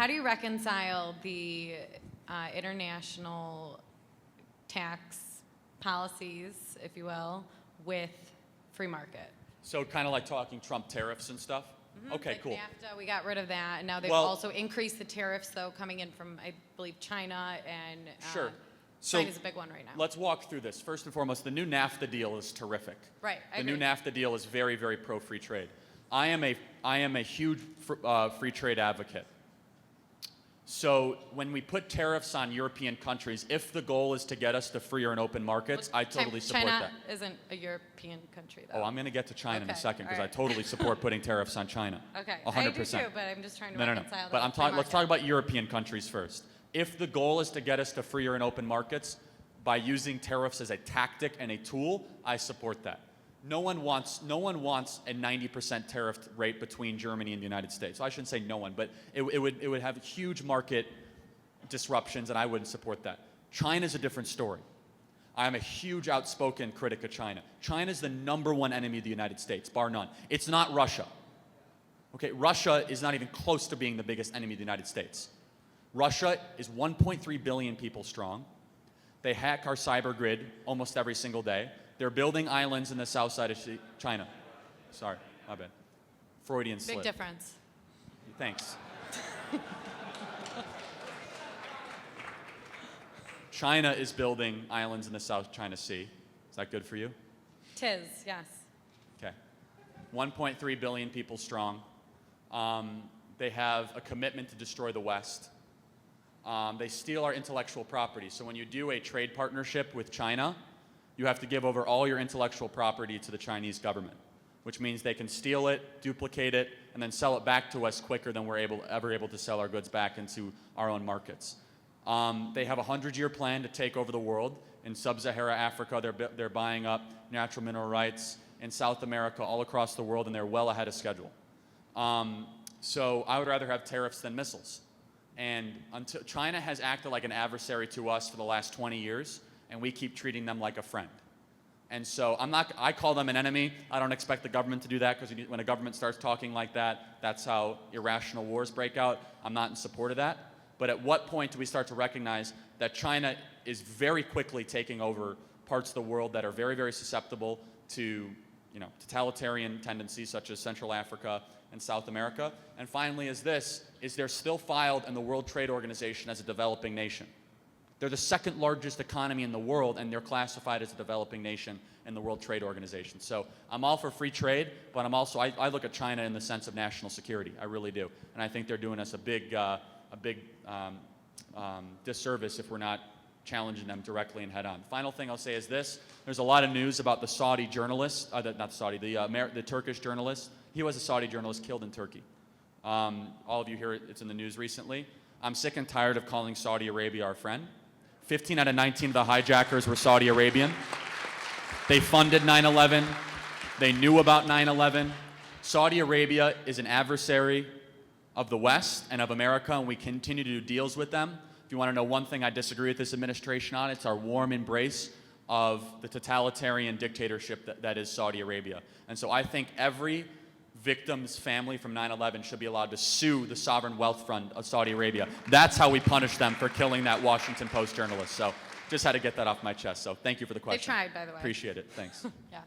how do you reconcile the international tax policies, if you will, with free market? So kind of like talking Trump tariffs and stuff? Mm-hmm. Okay, like cool. NAFTA, we got rid of that, and now they've also increased the tariffs, though, coming in from, I believe, China, and sure. China's a big one right now. Let's walk through this. First and foremost, the new NAFTA deal is terrific. Right, The new NAFTA deal is very, very pro-free trade. I am a huge free trade advocate. So when we put tariffs on European countries, if the goal is to get us to freer and open markets, I totally support that. China isn't a European country, though. Oh, I'm going to get to China in a second because right. I totally support putting tariffs on China. Okay, 100%. I do too, but I'm just trying to reconcile that. But let's talk about European countries first. If the goal is to get us to freer and open markets by using tariffs as a tactic and a tool, I support that. No one wants a 90% tariff rate between Germany and the United States. So I shouldn't say no one, but it would have huge market disruptions, and I wouldn't support that. China's a different story. I'm a huge outspoken critic of China. China's the #1 enemy of the United States, bar none. It's not Russia. Okay, Russia is not even close to being the biggest enemy of the United States. Russia is 1.3 billion people strong. They hack our cyber grid almost every single day. They're building islands in the south side of China. Sorry, my bad. Freudian slip. Big difference. Thanks. China is building islands in the South China Sea. Is that good for you? Tis, yes. Okay. 1.3 billion people strong. They have a commitment to destroy the West. They steal our intellectual property. So when you do a trade partnership with China, you have to give over all your intellectual property to the Chinese government, which means they can steal it, duplicate it, and then sell it back to us quicker than we're ever able to sell our goods back into our own markets. They have a 100-year plan to take over the world. In sub-Saharan Africa, they're buying up natural mineral rights. In South America, all across the world, and they're well ahead of schedule. So I would rather have tariffs than missiles. And until China has acted like an adversary to us for the last 20 years, and we keep treating them like a friend. And so I call them an enemy. I don't expect the government to do that, because when a government starts talking like that, that's how irrational wars break out. I'm not in support of that. But at what point do we start to recognize that China is very quickly taking over parts of the world that are very, very susceptible to totalitarian tendencies such as Central Africa and South America? And finally is they're still filed in the World Trade Organization as a developing nation. They're the second largest economy in the world, and they're classified as a developing nation in the World Trade Organization. So I'm all for free trade, but I look at China in the sense of national security. I really do. And I think they're doing us a big disservice if we're not challenging them directly and head on. Final thing I'll say is this. There's a lot of news about the Saudi journalist, the Turkish journalist. He was a Saudi journalist killed in Turkey. All of you hear it's in the news recently. I'm sick and tired of calling Saudi Arabia our friend. 15 out of 19 of the hijackers were Saudi Arabian. They funded 9/11. They knew about 9/11. Saudi Arabia is an adversary of the West and of America, and we continue to do deals with them. If you want to know one thing I disagree with this administration on, it's our warm embrace of the totalitarian dictatorship that is Saudi Arabia. And so I think every victim's family from 9/11 should be allowed to sue the sovereign wealth fund of Saudi Arabia. That's how we punish them for killing that Washington Post journalist. So just had to get that off my chest. So thank you for the question. They tried, by the way. Appreciate it. Thanks. Yeah.